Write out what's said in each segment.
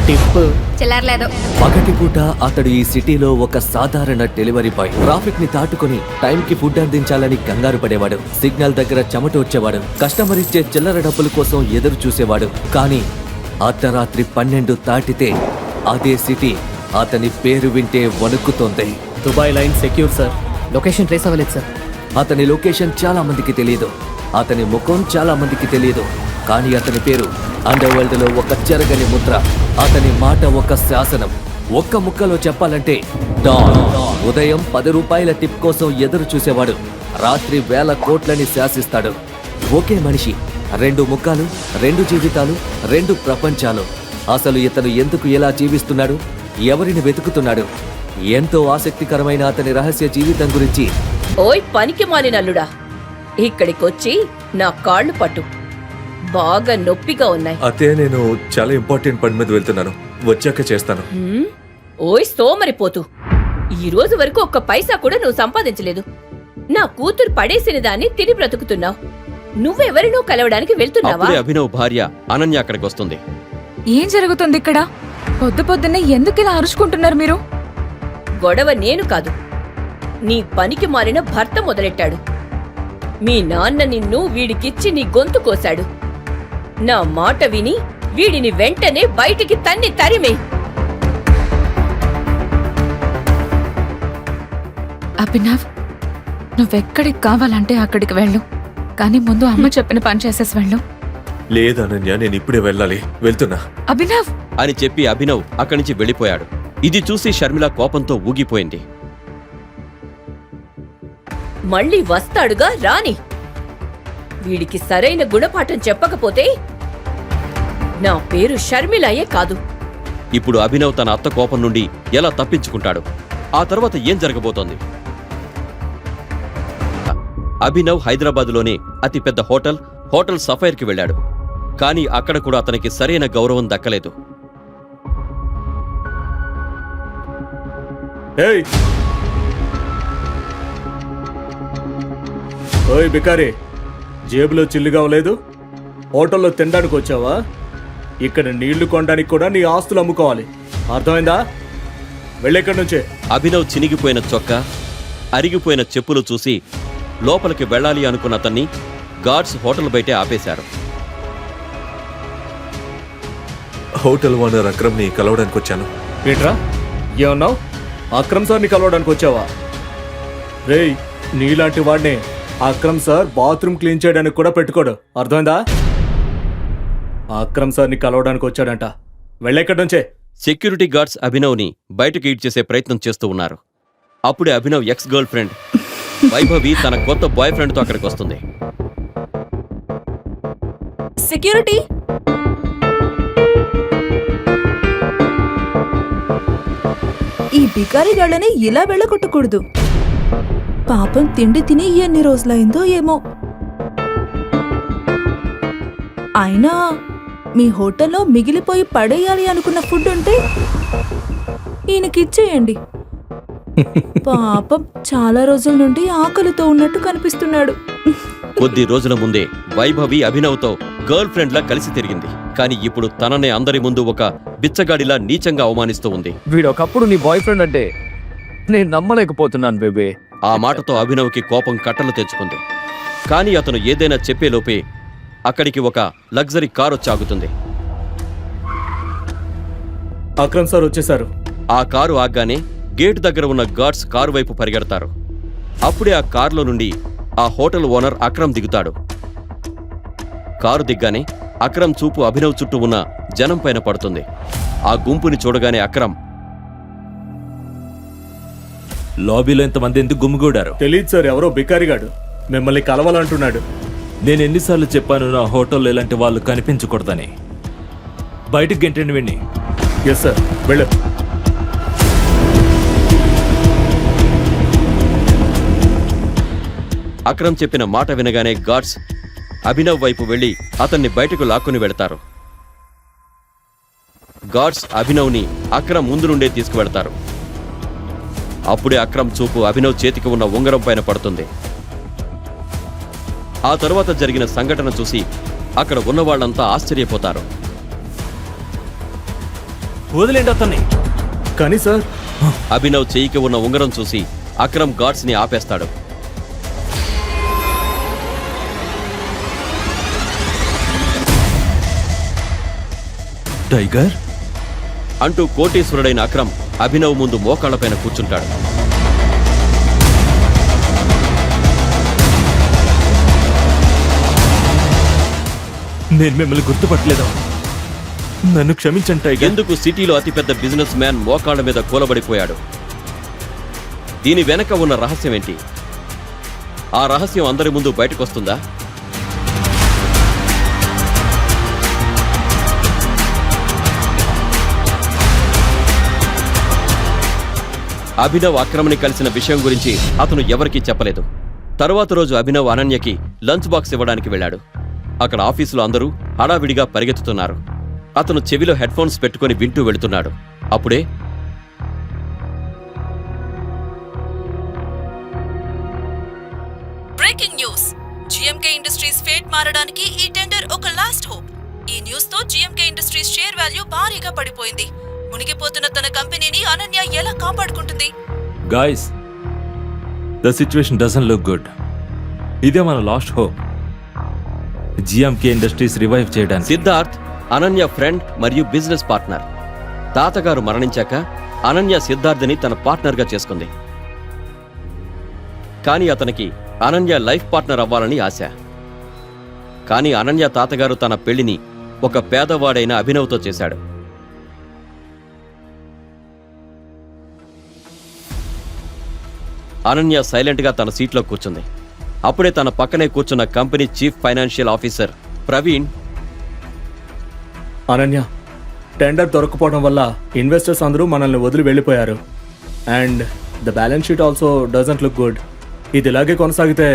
Tip చిల్లర్లేదు. పగటిపూట అతడు ఈ సిటీలో ఒక సాధారణ డెలివరీ బాయ్. ట్రాఫిక్ ని దాటుకుని టైంకి ఫుడ్ అందించాలని కంగారు పడేవాడు. సిగ్నల్ దగ్గర చెమట వచ్చేవాడు. కస్టమర్ ఇచ్చే చిల్లర డబ్బుల కోసం ఎదురు చూసేవాడు. కానీ అర్ధరాత్రి 12 దాటితే అదే సిటీ అతని పేరు వింటే వణుకుతోంది. Dubai line secure sir. Location trace అవ్వలేదు సార్. అతని లొకేషన్ చాలా మందికి తెలియదు. అతని ముఖం చాలా మందికి తెలియదు. కానీ అతని పేరు అండర్ వరల్డ్ లో ఒక చెరగని ముద్ర. అతని మాట ఒక శాసనం. ఒక్క ముక్కలో చెప్పాలంటే డాన్. ఉదయం 10 రూపాయల టిప్ కోసం ఎదురు చూసేవాడు. రాత్రి 1000 కోట్లని శాసిస్తాడు. ఒకే మనిషి, 2 ముఖాలు, 2 జీవితాలు, 2 ప్రపంచాలు. అసలు ఇతను ఎందుకు ఎలా జీవిస్తున్నాడు, ఎవరిని వెతుకుతున్నాడు? ఎంతో ఆసక్తికరమైన అతని రహస్య జీవితం గురించి. ఓయ్ పనికి మాలినల్లుడా, ఇక్కడికొచ్చి నా కాళ్ళు పట్టు. బాగా నొప్పిగా ఉన్నాయి. అతే నేను చాలా ఇంపార్టెంట్ పని మీద వెళ్తున్నాను, వచ్చాక చేస్తాను. ఓయ్ సోమరిపోతూ, ఈ రోజు వరకు ఒక్క పైసా కూడా నువ్వు సంపాదించలేదు. నా కూతురు పడేసిన దాన్ని తిని బ్రతుకుతున్నావు. నువ్వెవరినో కలవడానికి వెళ్తున్నావా? అప్పుడే అభినవ్ భార్య అనన్య అక్కడికి వస్తుంది. ఏం జరుగుతుంది ఇక్కడ? పొద్దున్నే ఎందుకు ఇలా అరుచుకుంటున్నారు మీరు? గొడవ నేను కాదు, నీ పనికి మారిన భర్త మొదలెట్టాడు. మీ నాన్న నిన్ను వీడికిచ్చి నీ గొంతు కోశాడు. నా మాట విని వీడిని వెంటనే బయటికి తన్ని తరిమే. అభినవ్, నువ్వెక్కడికి కావాలంటే అక్కడికి వెళ్ళు. కానీ ముందు అమ్మ చెప్పిన పని చేసేసి వెళ్ళు. లేదనన్య, నేను ఇప్పుడే వెళ్ళాలి, వెళ్తున్నా. అభినవ్ అని చెప్పి అభినవ్ అక్కడి నుంచి వెళ్ళిపోయాడు. ఇది చూసి షర్మిల కోపంతో ఊగిపోయింది. మళ్ళీ వస్తాడుగా, రాని. వీడికి సరైన గుణపాఠం చెప్పకపోతే నా పేరు షర్మిలయే కాదు. ఇప్పుడు అభినవ్ తన అత్త కోపం నుండి ఎలా తప్పించుకుంటాడు? ఆ తర్వాత ఏం జరగబోతోంది? అభినవ్ హైదరాబాద్లోని అతిపెద్ద హోటల్ సఫైర్కి వెళ్ళాడు. కానీ అక్కడ కూడా అతనికి సరైన గౌరవం దక్కలేదు. ఓయ్ బికారి, జేబులో చిల్లుగా లేదు. హోటల్లో తినడానికి వచ్చావా? ఇక్కడ నీళ్లు కొనడానికి కూడా నీ ఆస్తులు అమ్ముకోవాలి, అర్థమైందా? వెళ్ళెక్కడి నుంచే. అభినవ్ చినిగిపోయిన చొక్కా, అరిగిపోయిన చెప్పులు చూసి లోపలికి వెళ్ళాలి అనుకున్న అతన్ని గార్డ్స్ హోటల్ బయటే ఆపేశారు. హోటల్ ఓనర్ అక్రమ్ని కలవడానికి వచ్చాను. ఏంట్రా ఏమన్నావు? అక్రమ్ సార్ని కలవడానికి వచ్చావా? రేయ్, నీలాంటి వాడిని అక్రమ్ సార్ బాత్రూమ్ క్లీన్ చేయడానికి కూడా పెట్టుకోడు, అర్థమైందా? అక్రమ్ సార్ని కలవడానికి వచ్చాడంట, వెళ్ళెక్కడి నుంచే. సెక్యూరిటీ గార్డ్స్ అభినవ్ని బయటకు ఈడ్చేసే ప్రయత్నం చేస్తూ ఉన్నారు. అప్పుడే Abhinav ex girl friend Vaibhavi తన కొత్త బాయ్ ఫ్రెండ్తో అక్కడికి వస్తుంది. సెక్యూరిటీ, ఈ బికారి గాళ్ళని ఇలా వెళ్ళగొట్టకూడదు. పాపం తిండి తిని ఎన్ని రోజులైందో ఏమో. అయినా మీ హోటల్లో మిగిలిపోయి పడేయాలి అనుకున్న ఫుడ్ ఉంటే ఈయనకిచ్చేయండి. పాపం చాలా రోజుల నుండి ఆకలితో ఉన్నట్టు కనిపిస్తున్నాడు. కొద్ది రోజుల ముందే వైభవి అభినవ్తో గర్ల్ ఫ్రెండ్లా కలిసి తిరిగింది. కానీ ఇప్పుడు తననే అందరి ముందు ఒక బిచ్చగాడిలా నీచంగా అవమానిస్తూ ఉంది. వీడొకప్పుడు నీ బాయ్ ఫ్రెండ్ అంటే నేను నమ్మలేకపోతున్నాను బేబే. ఆ మాటతో అభినవ్కి కోపం కట్టలు తెచ్చుకుంది. కానీ అతను ఏదైనా చెప్పేలోపే అక్కడికి ఒక లగ్జరీ కారు వచ్చి ఆగుతుంది. అక్రమ్ సార్ వచ్చేశారు. ఆ కారు ఆగ్గానే గేటు దగ్గర ఉన్న గార్డ్స్ కారు వైపు పరిగెడతారు. అప్పుడే ఆ కారులో నుండి ఆ హోటల్ ఓనర్ అక్రమ్ దిగుతాడు. కారు దిగ్గానే అక్రమ్ చూపు అభినవ్ చుట్టూ ఉన్న జనం పైన పడుతుంది. ఆ గుంపుని చూడగానే అక్రమ్, లాబీలో ఎంతమంది ఎందుకు గుమ్మిగూడారు? తెలీదు సార్, ఎవరో బికారిగాడు మిమ్మల్ని కలవాలంటున్నాడు. నేను ఎన్నిసార్లు చెప్పాను నా హోటల్లో ఇలాంటి వాళ్ళు కనిపించకూడదని? బయటకు గెంటండి విని. ఎస్ సార్, వెళ్ళు. అక్రమ్ చెప్పిన మాట వినగానే గార్డ్స్ అభినవ్ వైపు వెళ్లి అతన్ని బయటకు లాక్కుని వెళతారు. గార్డ్స్ అభినవ్ని అక్రమ్ ముందు నుండే తీసుకువెళతారు. అప్పుడే అక్రమ్ చూపు అభినవ్ చేతికి ఉన్న ఉంగరం పైన పడుతుంది. ఆ తరువాత జరిగిన సంఘటన చూసి అక్కడ ఉన్నవాళ్లంతా ఆశ్చర్యపోతారు. వదిలేండి అతన్ని. కానీ సార్, అభినవ్ చెయ్యికి ఉన్న ఉంగరం చూసి అక్రమ్ గార్డ్స్ ని ఆపేస్తాడు. టైగర్ అంటూ కోటీశ్వరుడైన అక్రమ్ అభినవ్ ముందు మోకాళ్లపైన కూర్చుంటాడు. నేను మిమ్మల్ని గుర్తుపట్టలేదు. నన్ను క్షమించండి టైగర్. ఎందుకు సిటీలో అతిపెద్ద బిజినెస్ మ్యాన్ మోకాళ్ల మీద కూలబడిపోయాడు? దీని వెనక ఉన్న రహస్యం ఏంటి? ఆ రహస్యం అందరి ముందు బయటకొస్తుందా? అభినవ్ అక్రమ్ని కలిసిన విషయం గురించి అతను ఎవరికీ చెప్పలేదు. తరువాత రోజు అభినవ్ అనన్యకి లంచ్ బాక్స్ ఇవ్వడానికి వెళ్ళాడు. అక్కడ ఆఫీసులో అందరూ హడావిడిగా పరిగెత్తుతున్నారు. అతను చెవిలో హెడ్ ఫోన్స్ పెట్టుకుని వింటూ వెళుతున్నాడు. అప్పుడే breaking news. GMK industries fate మారడానికి ఈ టెండర్ ఒక లాస్ట్ హోప్. ఈ న్యూస్ తో జిఎంకే ఇండస్ట్రీస్ షేర్ వాల్యూ భారీగా పడిపోయింది. మునిగిపోతున్న తన కంపెనీని అనన్య ఎలా కాపాడుకుంటుంది? Guys, the situation doesn't look good. ఇదే మన last hope, GMK industries revive చేయడానికి. సిద్ధార్థ్ అనన్య ఫ్రెండ్ మరియు బిజినెస్ పార్ట్నర్. తాతగారు మరణించాక అనన్య సిద్ధార్థ్ని తన పార్ట్నర్గా చేసుకుంది. కానీ అతనికి అనన్య లైఫ్ పార్ట్నర్ అవ్వాలని ఆశ. కానీ అనన్య తాతగారు తన పెళ్లిని ఒక పేదవాడైన అభినవ్తో చేశాడు. అనన్య సైలెంట్గా తన సీట్లో కూర్చుంది. అప్పుడే తన పక్కనే కూర్చున్న company chief financial officer Praveen, Ananya, tender దొరకపోవడం వల్ల ఇన్వెస్టర్స్ అందరూ మనల్ని వదిలి వెళ్ళిపోయారు. And the balance sheet also doesn't look good. ఇది ఇలాగే కొనసాగితే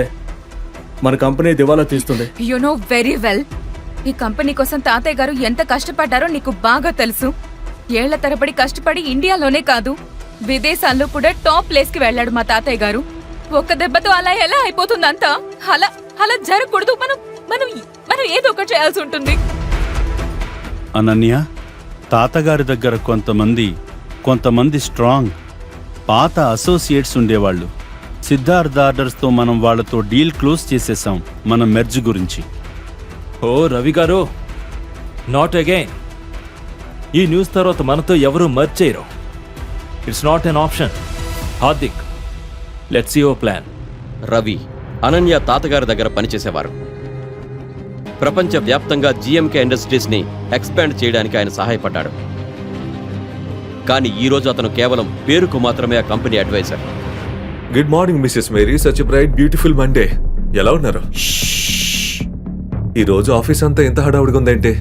మన కంపెనీ దివాలా తీస్తుంది. యు నో వెరీ వెల్, ఈ కంపెనీ కోసం తాతయ్య గారు ఎంత కష్టపడ్డారో నీకు బాగా తెలుసు. ఏళ్ల తరబడి కష్టపడి ఇండియాలోనే కాదు, విదేశాల్లో కూడా టాప్ ప్లేస్ కి వెళ్ళాడు మా తాతయ్య గారు. ఒక్క దెబ్బతో అలా ఎలా అయిపోతుందంతా? అలా అలా జరగకూడదు. మనం మనం మనం ఏదో ఒకటి చేయాల్సి ఉంటుంది. అనన్య, తాతగారి దగ్గర కొంతమంది స్ట్రాంగ్ పాత అసోసియేట్స్ ఉండేవాళ్ళు. సిద్ధార్థ్ ఆర్డర్స్తో మనం వాళ్ళతో డీల్ క్లోజ్ చేసేసాం మన మెర్జ్ గురించి. ఓ రవి గారు, నాట్ అగైన్. ఈ న్యూస్ తర్వాత మనతో ఎవరూ మర్జ్ చేయరు. It's not an option. Hardik, let's see your plan. Ravi Ananya తాతగారి దగ్గర పనిచేసేవారు. ప్రపంచవ్యాప్తంగా జిఎంకే ఇండస్ట్రీస్ ని ఎక్స్పాండ్ చేయడానికి ఆయన సహాయపడ్డాడు. కానీ ఈ రోజు అతను కేవలం పేరుకు మాత్రమే ఆ company adviser. Good morning Mrs Mary. Such bright beautiful Monday. ఎలా ఉన్నారు? ఈ రోజు ఆఫీస్ అంతా ఎంత హడావుడిగా ఉందంటే.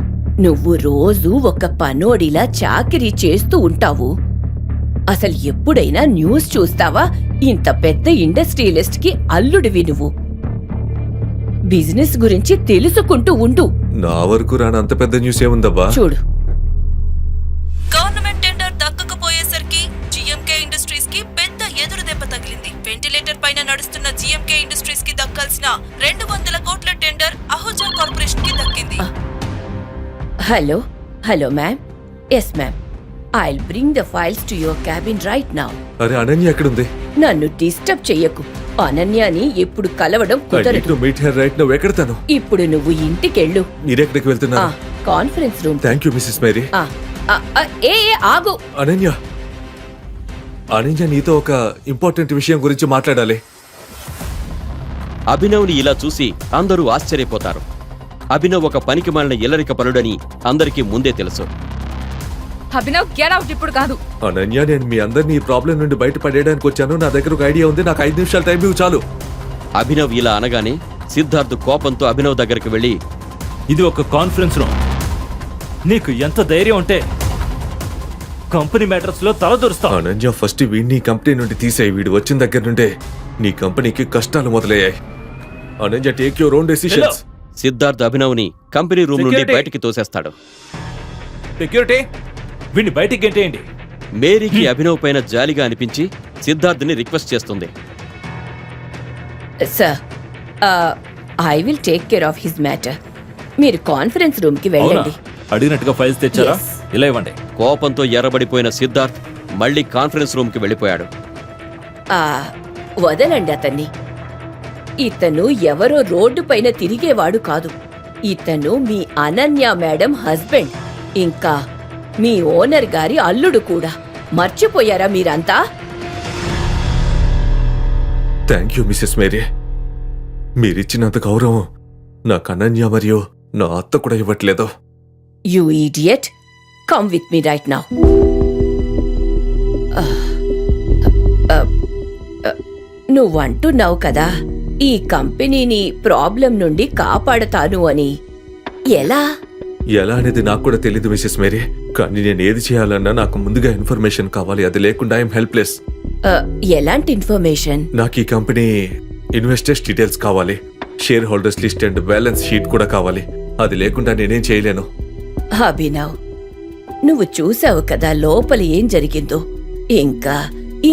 నువ్వు రోజు ఒక పనోడిలా చాకిరీ చేస్తూ ఉంటావు. అసలు ఎప్పుడైనా న్యూస్ చూస్తావా? ఇంత పెద్ద ఇండస్ట్రియలిస్ట్ కి అల్లుడివి నువ్వు. బిజినెస్ గురించి తెలుసుకుంటూ ఉండు. నా వరకు రాని అంత పెద్ద న్యూస్ ఏముందబ్బా? చూడు, గవర్నమెంట్ టెండర్ దక్కకపోయేసరికి జిఎంకే ఇండస్ట్రీస్ కి పెద్ద ఎదురు దెబ్బ తగిలింది. వెంటిలేటర్ పైన నడుస్తున్న జిఎంకే ఇండస్ట్రీస్ కి దక్కాల్సిన 200 కోట్ల టెండర్ అహూజా కార్పొరేషన్ కి దక్కింది. Hello hello ma'am. Yes ma'am, I'll bring the files to your cabin right now. అరే అనన్య ఎక్కడుంది? నన్ను డిస్టర్బ్ చెయ్యకు. అనన్యాని ఎప్పుడు కలవడం I need కుదరదు. to meet her right now. ఎక్కడ తను? ఇప్పుడు నువ్వు ఇంటికెళ్ళు. మీరెక్కడికి వెళ్తున్నారు? Conference room. Thank you Mrs Mary. ఏ ఆగు. అనన్య, నీతో ఒక ఇంపార్టెంట్ విషయం గురించి మాట్లాడాలి. అభినవ్ని ఇలా చూసి అందరూ ఆశ్చర్యపోతారు. అభినవ్ ఒక పనికిమాలిన ఇల్లరిక పరుడని అందరికీ ముందే తెలుసు. అభినవ్, గెట్ అవుట్ ఇప్పుడు కాదు. అనన్య, నేను మీ అందరినీ ఈ ప్రాబ్లం నుండి బయటపడేయడానికి వచ్చాను. నా దగ్గర ఒక ఐడియా ఉంది. నాకు 5 నిమిషాల టైం ఇవ్వు చాలు. అభినవ్ ఇలా అనగానే సిద్ధార్థ్ కోపంతో అభినవ్ దగ్గరికి వెళ్ళి, ఇది ఒక కాన్ఫరెన్స్ రూమ్. నీకు ఎంత ధైర్యం ఉంటే కంపెనీ మ్యాటర్స్ లో తలదూరుస్తావు? అనన్య, ఫస్ట్ వీడిని కంపెనీ నుండి తీసేయి. వీడు వచ్చిన దగ్గర నుండే నీ కంపెనీకి కష్టాలు మొదలయ్యాయి. Ananya, take your own decisions. Siddharth అభినవ్ని కంపెనీ రూమ్ నుండి Security. బయటికి తోసేస్తాడు. సెక్యూరిటీ, వీడిని బయటికి గెంటేయండి. మేరీకి అభినవ్ పైన జాలిగా అనిపించి సిద్ధార్థ్ని రిక్వెస్ట్ చేస్తుంది. Sir, I will take care of his matter. మీరు కాన్ఫరెన్స్ రూమ్ కి అవునా? వెళ్ళండి. అడిగినట్టుగా ఫైల్స్ తెచ్చారా? Yes. ఇలా ఇవ్వండి. కోపంతో ఎర్రబడిపోయిన సిద్ధార్థ్ మళ్ళీ కాన్ఫరెన్స్ రూమ్కి వెళ్ళిపోయాడు. ఆ వదలండి అతన్ని. ఇతను ఎవరో రోడ్డు పైన తిరిగేవాడు కాదు. ఇతను మీ అనన్య మేడం హస్బెండ్, ఇంకా మీ ఓనర్ గారి అల్లుడు కూడా. మర్చిపోయారా మీరంతా? Thank you Mrs Mary. మీరిచ్చినంత గౌరవం నాకు అనన్య మరియు నా అత్త కూడా ఇవ్వట్లేదు. You idiot, come with me right now. నువ్వంటున్నావు కదా ఈ కంపెనీని ప్రాబ్లం నుండి కాపాడతాను అని. ఎలా? ఎలా అనేది నాకు కూడా తెలీదు మిసెస్ మేరీ, కానీ నేను ఏది చేయాలన్నా నాకు ముందుగా ఇన్ఫర్మేషన్ కావాలి. అది లేకుండా ఐఎమ్ హెల్ప్లెస్. ఎలాంటి ఇన్ఫర్మేషన్? నాకు ఈ కంపెనీ ఇన్వెస్టర్స్ డీటెయిల్స్ కావాలి, share holders list and balance sheet కూడా కావాలి. అది లేకుండా నేనేం చేయలేను. అభినవ్, నువ్వు చూసావు కదా లోపల ఏం జరిగిందో. ఇంకా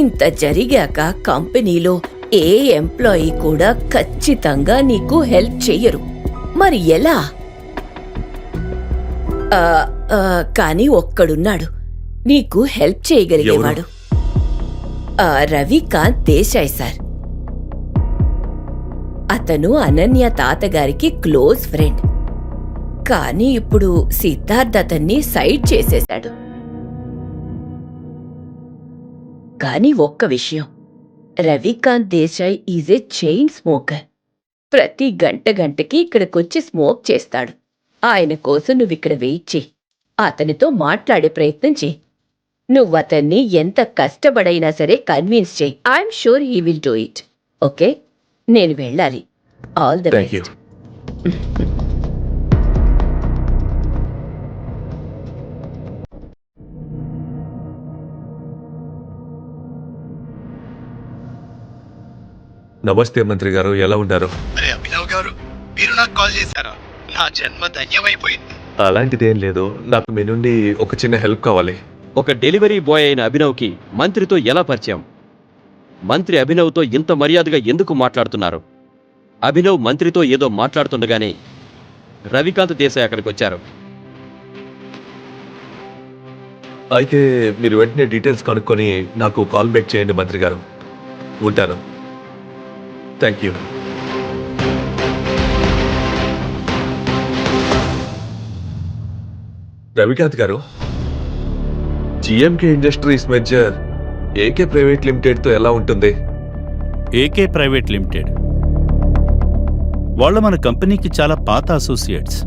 ఇంత జరిగాక కంపెనీలో ఏ ఎంప్లాయీ కూడా ఖచ్చితంగా నీకు హెల్ప్ చెయ్యరు. మరి ఎలా? కానీ ఒక్కడున్నాడు నీకు హెల్ప్ చేయగలిగేవాడు. రవికాంత్ దేశాయ్ సార్. అతను అనన్య తాతగారికి క్లోజ్ ఫ్రెండ్. కానీ ఇప్పుడు సిద్ధార్థ్ అతన్ని సైడ్ చేసేశాడు. కానీ ఒక్క విషయం, Ravikant Desai is a chain smoker. ప్రతి గంటకి ఇక్కడికొచ్చి స్మోక్ చేస్తాడు. ఆయన కోసం నువ్విక్కడ వెయిట్ చెయ్యి, అతనితో మాట్లాడే ప్రయత్నం చెయ్యి. నువ్వతన్ని ఎంత కష్టపడైనా సరే కన్విన్స్ చెయ్యి. I'm sure he will do it. Okay, నేను వెళ్ళాలి. All the thank you. Best. నమస్తే మంత్రి గారు, ఎలా ఉన్నారు? అరే అభినవ్ గారు, మీరు నాకు కాల్ చేశారా? నా జన్మ ధన్యమైపోయింది. అలాంటిదేం లేదు, నాకు మీ నుండి ఒక చిన్న హెల్ప్ కావాలి. ఒక డెలివరీ బాయ్ అయిన అభినవ్కి మంత్రితో ఎలా పరిచయం? మంత్రి అభినవ్తో ఇంత మర్యాదగా ఎందుకు మాట్లాడుతున్నారు? అభినవ్ మంత్రితో ఏదో మాట్లాడుతుండగానే రవికాంత్ దేశాయ్ అక్కడికి వచ్చారు. అయితే మీరు వెంటనే డీటెయిల్స్ కనుక్కొని నాకు కాల్ బ్యాక్ చేయండి మంత్రి గారు. ఉంటాను. Thank you. రవికాంత్ గారు, GMK industries merger AK private లిమిటెడ్తో ఎలా ఉంటుంది? ఏకే ప్రైవేట్ లిమిటెడ్ వాళ్ళు మన కంపెనీకి చాలా పాత అసోసియేట్స్.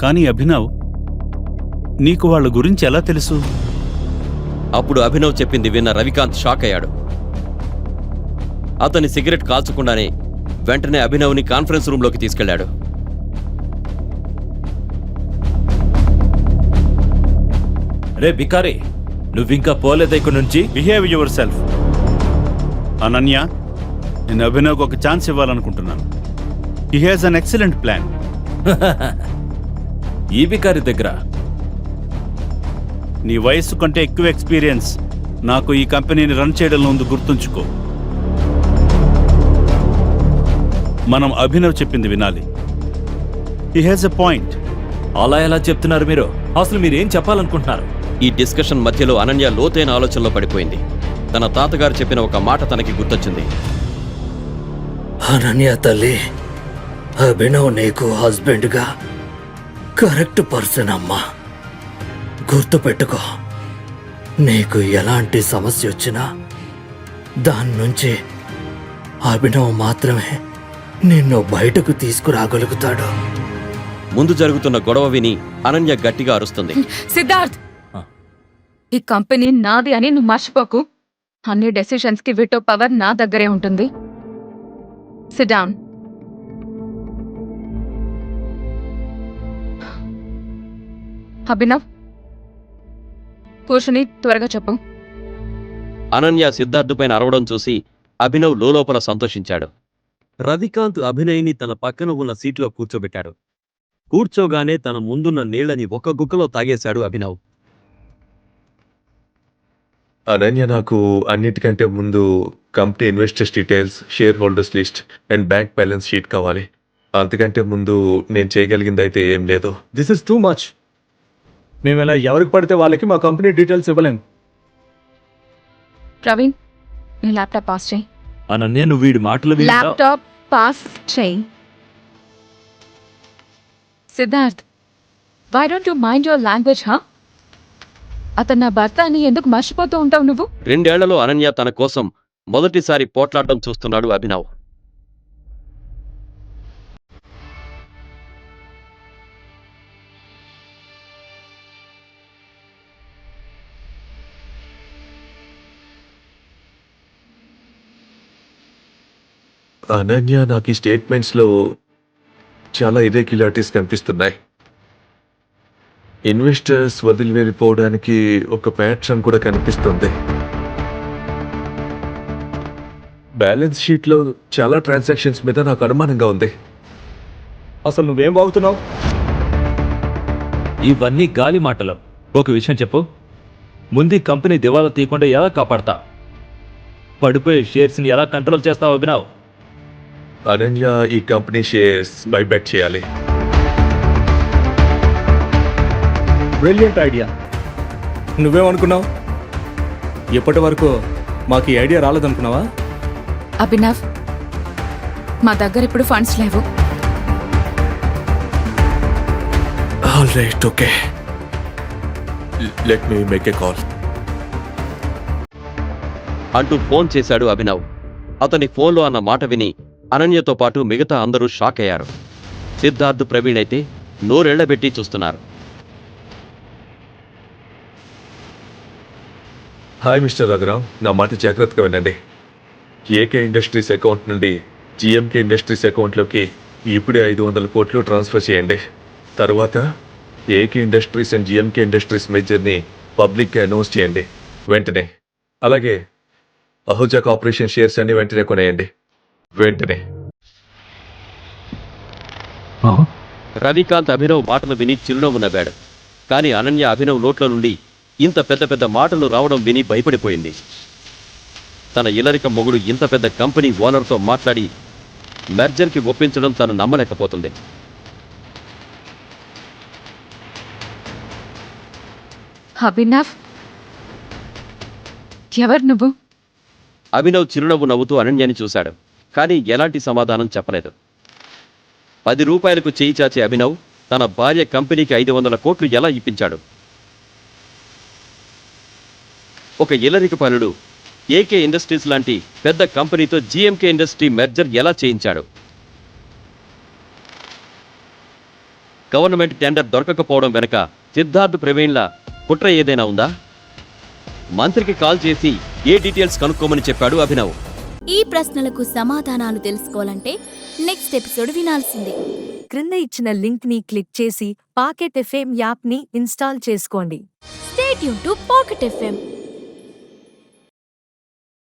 కానీ అభినవ్, నీకు వాళ్ళ గురించి ఎలా తెలుసు? అప్పుడు అభినవ్ చెప్పింది విన్న రవికాంత్ షాక్ అయ్యాడు. అతని సిగరెట్ కాల్చకుండానే వెంటనే అభినవ్ని కాన్ఫరెన్స్ రూమ్లోకి తీసుకెళ్లాడు. రే బికారి, నువ్వింకా పోలేదా ఇక్కడి నుంచి? Behave your self. అనన్య, నేను అభినవ్కి ఒక ఛాన్స్ ఇవ్వాలనుకుంటున్నాను. He has an excellent plan. ఈ బికారి దగ్గర నీ వయస్సు కంటే ఎక్కువ ఎక్స్పీరియన్స్ నాకు ఈ కంపెనీని రన్ చేయడంలో ఉంది, గుర్తుంచుకో. మనం అభినవ్ చెప్పింది వినాలి. He has a point. అలా ఎలా చెప్తున్నారు మీరు? అసలు మీరేం చెప్పాలనుకుంటున్నారు? ఈ డిస్కషన్ మధ్యలో అనన్య లోతైన ఆలోచనలో పడిపోయింది. తన తాతగారు చెప్పిన ఒక మాట తనకి గుర్తొచ్చింది. అనన్య తల్లి, అభినవ్ నీకు హస్బెండ్గా కరెక్ట్ పర్సన్ అమ్మా. గుర్తుపెట్టుకో, నీకు ఎలాంటి సమస్య వచ్చినా దాని నుంచి అభినవ్ మాత్రమే నిన్ను బయటకు తీసుకురాగలుగుతాడు. ముందు జరుగుతున్న గొడవ విని అనన్య గట్టిగా అరుస్తుంది. సిద్ధార్థ్, ఈ కంపెనీ నాది అని నువ్వు మర్చిపోకు. అన్ని డెసిషన్స్ కి విటో పవర్ నా దగ్గరే ఉంటుంది. SIT down. అభినవ్, కూర్చుని త్వరగా చెప్పు. అనన్య సిద్ధార్థ్ పైన అరవడం చూసి అభినవ్ లోపల సంతోషించాడు. రవికాంత్ అభినయ్ని తన పక్కన ఉన్న సీట్లో కూర్చోబెట్టాడు. కూర్చోగానే తన ముందున్న నీళ్లని ఒక గుక్కలో తాగేశాడు అభినవ్. అనన్య, నాకు అన్నిటికంటే ముందు company investors details, share holders list and bank balance sheet కావాలి. అంతకంటే ముందు నేను చేయగలిగింది అయితే ఏం లేదు. This is too much. మేము ఇలా ఎవరికి పడితే వాళ్ళకి మా కంపెనీ డీటెయిల్స్ ఇవ్వలేం. ప్రవీణ్ నీ ల్యాప్టాప్ పాస్ చేయి. అనన్య నువ్వు వీడి మాటలు వింటావు. ల్యాప్టాప్ పాస్ చేయి. Siddharth, why don't you mind your language హా? అతను నా భర్త అని ఎందుకు మర్చిపోతూ ఉంటావు నువ్వు? 2 ఏళ్లలో అనన్య తన కోసం మొదటిసారి పోట్లాడడం చూస్తున్నాడు అభినవ్. అనన్య నాకు ఈ స్టేట్మెంట్స్లో చాలా ఇర్రెగ్యులారిటీస్ కనిపిస్తున్నాయి. ఇన్వెస్టర్స్ వదిలి వెళ్ళిపోవడానికి ఒక ప్యాటర్న్ కూడా కనిపిస్తుంది. బ్యాలెన్స్ షీట్లో చాలా ట్రాన్సాక్షన్స్ మీద నాకు అనుమానంగా ఉంది. అసలు నువ్వేం బాగుతున్నావు? ఇవన్నీ గాలి మాటలు. ఒక విషయం చెప్పు, ముందు కంపెనీ దివాలా తీయకుండా ఎలా కాపాడతా? పడిపోయే షేర్స్ని ఎలా కంట్రోల్ చేస్తావు అభినవ్? అనన్య ఈ కంపెనీ షేర్స్ బైబ్యాక్ చేయాలి. Brilliant idea. నువ్వేమనుకున్నావు? ఎప్పటి వరకు మాకు ఈ ఐడియా రాలేదనుకున్నావా? అభినవ్, మా దగ్గర ఇప్పుడు ఫండ్స్ లేవు. All right, okay, let me make a call అంటూ ఫోన్ చేశాడు అభినవ్. అతని ఫోన్లో అన్న మాట విని అనన్యతో పాటు మిగతా అందరూ షాక్ అయ్యారు. సిద్ధార్థ్, ప్రవీణ్ అయితే నోరెళ్లబెట్టి చూస్తున్నారు. హాయ్ మిస్టర్ రఘురామ్, నా మాట జాగ్రత్తగా వినండి. ఏకే ఇండస్ట్రీస్ అకౌంట్ నుండి జిఎంకే ఇండస్ట్రీస్ అకౌంట్లోకి ఇప్పుడే 500 కోట్లు ట్రాన్స్ఫర్ చేయండి. తర్వాత AK industries and GMK industries మెజర్ని పబ్లిక్గా అనౌన్స్ చేయండి వెంటనే. అలాగే అహుజా కార్పొరేషన్ షేర్స్ అన్ని వెంటనే కొనేయండి, వెంటనే. రవికాంత్ అభినవ్ మాటలు విని చిరునవ్వు నవ్వాడు. కానీ అనన్య అభినవ్ నోట్ల నుండి ఇంత పెద్ద పెద్ద మాటలు రావడం విని భయపడిపోయింది. తన ఇలరిక మొగుడు ఇంత పెద్ద కంపెనీ ఓనర్తో మాట్లాడి మెర్జర్కి ఒప్పించడం తను నమ్మలేకపోతుంది. అభినవ్, ఎవరు నువ్వు? అభినవ్ చిరునవ్వు నవ్వుతూ అనన్యని చూశాడు. కానీ ఎలాంటి సమాధానం చెప్పలేదు. 10 రూపాయలకు చేయి చాచే అభినవ్ తన భార్య కంపెనీకి 500 కోట్లు ఎలా ఇప్పించాడు? ఒక ఇలరిక పనుడు ఏకే ఇండస్ట్రీస్ లాంటి పెద్ద కంపెనీతో జిఎంకే ఇండస్ట్రీ మెర్జర్ ఎలా చేయించాడు? గవర్నమెంట్ టెండర్ దొరకకపోవడం వెనుక సిద్ధార్థ్, ప్రవీణ్ల కుట్ర ఏదైనా ఉందా? మంత్రికి కాల్ చేసి ఏ డీటెయిల్స్ కనుక్కోమని చెప్పాడు అభినవ్. ఈ ప్రశ్నలకు సమాధానాలు తెలుసుకోవాలంటే నెక్స్ట్ ఎపిసోడ్ వినాల్సిందే. క్రింద ఇచ్చిన లింక్ ని క్లిక్ చేసి పాకెట్ ఎఫ్ఎం యాప్ ని ఇన్స్టాల్ చేసుకోండి. Stay tune to pocket FM.